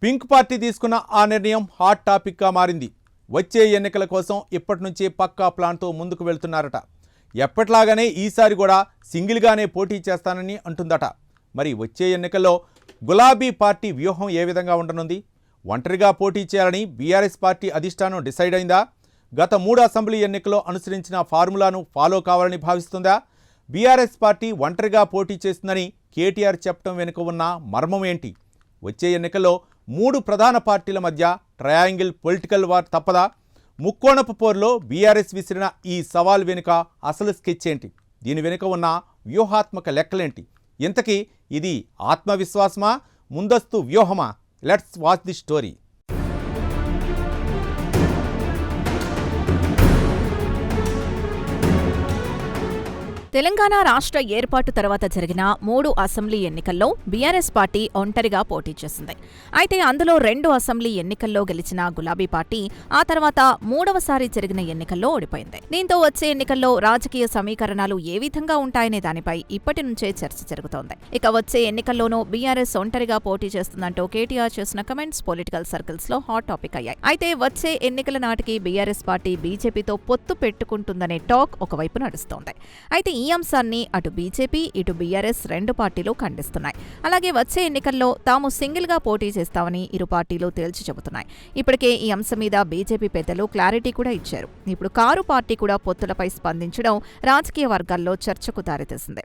Pink party తీసుకున్న ఆ నిర్ణయం హాట్ టాపిక్గా మారింది. వచ్చే ఎన్నికల కోసం ఇప్పటి నుంచే పక్కా ప్లాన్తో ముందుకు వెళ్తున్నారట. ఎప్పట్లాగానే ఈసారి కూడా సింగిల్గానే పోటీ చేస్తానని అంటుందట. మరి వచ్చే ఎన్నికల్లో గులాబీ పార్టీ వ్యూహం ఏ విధంగా ఉండనుంది? ఒంటరిగా పోటీ చేయాలని బీఆర్ఎస్ పార్టీ అధిష్టానం డిసైడ్ అయిందా? గత 3 అసెంబ్లీ ఎన్నికల్లో అనుసరించిన ఫార్ములాను ఫాలో కావాలని భావిస్తుందా? బీఆర్ఎస్ పార్టీ ఒంటరిగా పోటీ చేస్తుందని కేటీఆర్ చెప్పడం వెనుక ఉన్న మర్మం ఏంటి? వచ్చే ఎన్నికల్లో 3 ప్రధాన పార్టీల మధ్య ట్రయాంగిల్ పొలిటికల్ వార్ తప్పదా? ముక్కోణపు పోరులో బీఆర్ఎస్ విసిరిన ఈ సవాల్ వెనుక అసలు స్కెచ్ ఏంటి? దీని వెనుక ఉన్న వ్యూహాత్మక లెక్కలేంటి? ఇంతకీ ఇది ఆత్మవిశ్వాసమా, ముందస్తు వ్యూహమా? Let's watch the story. Telangana రాష్ట్ర ఏర్పాటు తర్వాత జరిగిన 3 అసెంబ్లీ ఎన్నికల్లో బీఆర్ఎస్ పార్టీ ఒంటరిగా పోటీ చేసింది. అయితే అందులో 2 అసెంబ్లీ ఎన్నికల్లో గెలిచిన గులాబీ పార్టీ ఆ తర్వాత 3వసారి జరిగిన ఎన్నికల్లో ఓడిపోయింది. దీంతో వచ్చే ఎన్నికల్లో రాజకీయ సమీకరణాలు ఏ విధంగా ఉంటాయనే దానిపై ఇప్పటి నుంచే చర్చ జరుగుతోంది. ఇక వచ్చే ఎన్నికల్లోనూ బీఆర్ఎస్ ఒంటరిగా పోటీ చేస్తుందంటూ కేటీఆర్ చేసిన కమెంట్స్ పొలిటికల్ సర్కిల్స్ లో హాట్ టాపిక్ అయ్యాయి. అయితే వచ్చే ఎన్నికల నాటికి బీఆర్ఎస్ పార్టీ బీజేపీతో పొత్తు పెట్టుకుంటుందనే టాక్ ఒకవైపు నడుస్తోంది. అయితే ఈ అంశాన్ని అటు బీజేపీ ఇటు బీఆర్ఎస్ 2 పార్టీలు ఖండిస్తున్నాయి. అలాగే వచ్చే ఎన్నికల్లో తాము సింగిల్గా పోటీ చేస్తామని ఇరు పార్టీలు తేల్చి చెబుతున్నాయి. ఇప్పటికే ఈ అంశం మీద బీజేపీ పెద్దలు క్లారిటీ కూడా ఇచ్చారు. ఇప్పుడు కారు పార్టీ కూడా పొత్తులపై స్పందించడం రాజకీయ వర్గాల్లో చర్చకు దారితీసింది.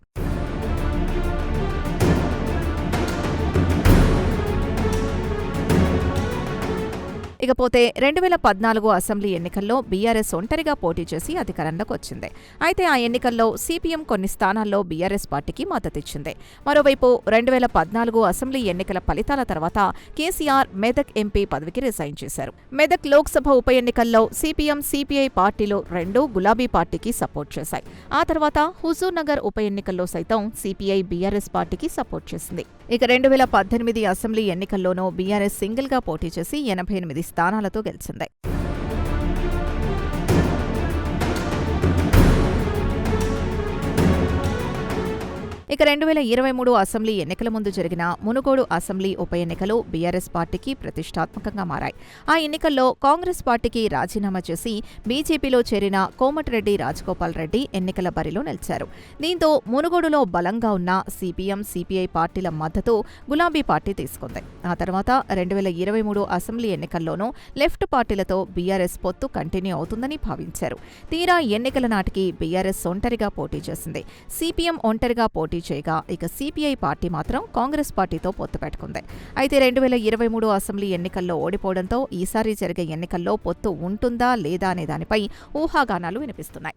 ఇకపోతే 2014 అసెంబ్లీ ఎన్నికల్లో బీఆర్ఎస్ ఒంటరిగా పోటీ చేసి అధికారంలోకి వచ్చింది. అయితే ఆ ఎన్నికల్లో సిపిఎం కొన్ని స్థానాల్లో బీఆర్ఎస్ పార్టీకి మద్దతిచ్చింది. మరోవైపు 2014 అసెంబ్లీ ఎన్నికల ఫలితాల తర్వాత కేసీఆర్ మెదక్ ఎంపీ పదవికి రిజైన్ చేశారు. మెదక్ లోక్సభ ఉప ఎన్నికల్లో సిపిఎం సిపిఐ పార్టీలు 2 గులాబీ పార్టీకి సపోర్ట్ చేశాయి. ఆ తర్వాత హుజూర్ నగర్ ఉప ఎన్నికల్లో సైతం సిపిఐ బీఆర్ఎస్ పార్టీకి సపోర్ట్ చేసింది. ఇక 2018 అసెంబ్లీ ఎన్నికల్లోనూ బీఆర్ఎస్ సింగిల్గా పోటీ చేసి 88 స్థానాలతో గెలిచింది. ఇక 2023 అసెంబ్లీ ఎన్నికల ముందు జరిగిన మునుగోడు అసెంబ్లీ ఉప ఎన్నికలు బీఆర్ఎస్ పార్టీకి ప్రతిష్టాత్మకంగా మారాయి. ఆ ఎన్నికల్లో కాంగ్రెస్ పార్టీకి రాజీనామా చేసి బీజేపీలో చేరిన కోమటిరెడ్డి రాజగోపాల్ రెడ్డి ఎన్నికల బరిలో నిలిచారు. దీంతో మునుగోడులో బలంగా ఉన్న సిపిఎం సిపిఐ పార్టీల మద్దతు గులాబీ పార్టీ తీసుకుంది. ఆ తర్వాత 2023 అసెంబ్లీ ఎన్నికల్లోనూ లెఫ్ట్ పార్టీలతో బీఆర్ఎస్ పొత్తు కంటిన్యూ అవుతుందని భావించారు. తీరా ఎన్నికల నాటికి బీఆర్ఎస్ ఒంటరిగా పోటీ చేసింది. సిపిఎం ఒంటరిగా పోటీ చేయగా ఇక సిపిఐ పార్టీ మాత్రం కాంగ్రెస్ పార్టీతో పొత్తు పెట్టుకుంది. అయితే 2023 అసెంబ్లీ ఎన్నికల్లో ఓడిపోవడంతో ఈసారి జరిగే ఎన్నికల్లో పొత్తు ఉంటుందా లేదా అనే దానిపై ఊహాగానాలు వినిపిస్తున్నాయి.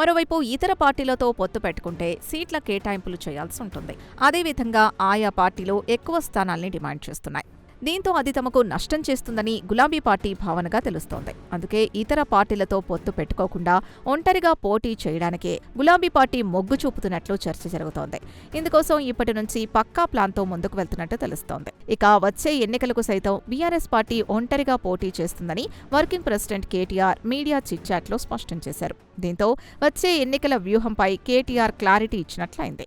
మరోవైపు ఇతర పార్టీలతో పొత్తు పెట్టుకుంటే సీట్ల కేటాయింపులు చేయాల్సి ఉంటుంది. అదేవిధంగా ఆయా పార్టీలు ఎక్కువ స్థానాల్ని డిమాండ్ చేస్తున్నాయి. దీంతో అది తమకు నష్టం చేస్తుందని గులాబీ పార్టీ భావనగా తెలుస్తోంది. అందుకే ఇతర పార్టీలతో పొత్తు పెట్టుకోకుండా ఒంటరిగా పోటీ చేయడానికే గులాబీ పార్టీ మొగ్గు చూపుతున్నట్లు చర్చ జరుగుతోంది. ఇందుకోసం ఇప్పటి నుంచి పక్కా ప్లాన్తో ముందుకు వెళ్తున్నట్టు తెలుస్తోంది. ఇక వచ్చే ఎన్నికలకు సైతం బీఆర్ఎస్ పార్టీ ఒంటరిగా పోటీ చేస్తుందని వర్కింగ్ ప్రెసిడెంట్ కేటీఆర్ మీడియా చిట్చాట్లో స్పష్టం చేశారు. దీంతో వచ్చే ఎన్నికల వ్యూహంపై కేటీఆర్ క్లారిటీ ఇచ్చినట్లయింది.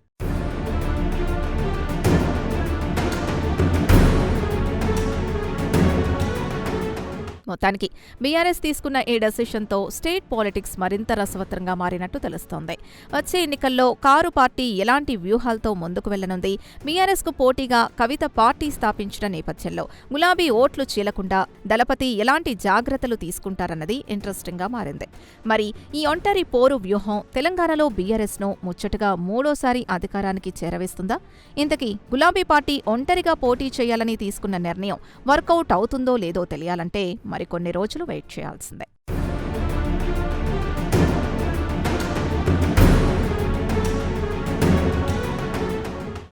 మొత్తానికి బీఆర్ఎస్ తీసుకున్న ఈ డెసిషన్తో స్టేట్ పాలిటిక్స్ మరింత రసవత్తరంగా మారినట్టు తెలుస్తోంది. వచ్చే ఎన్నికల్లో కారు పార్టీ ఎలాంటి వ్యూహాలతో ముందుకు వెళ్లనుంది? బీఆర్ఎస్కు పోటీగా కవిత పార్టీ స్థాపించిన నేపథ్యంలో గులాబీ ఓట్లు చీలకుండా దళపతి ఎలాంటి జాగ్రత్తలు తీసుకుంటారన్నది ఇంట్రెస్టింగ్గా మారింది. మరి ఈ ఒంటరి పోరు వ్యూహం తెలంగాణలో బీఆర్ఎస్ను ముచ్చటగా 3వసారి అధికారానికి చేరవేస్తుందా? ఇంతకీ గులాబీ పార్టీ ఒంటరిగా పోటీ చేయాలని తీసుకున్న నిర్ణయం వర్కౌట్ అవుతుందో లేదో తెలియాలంటే మరికొన్ని రోజులు వెయిట్ చేయాల్సిందే.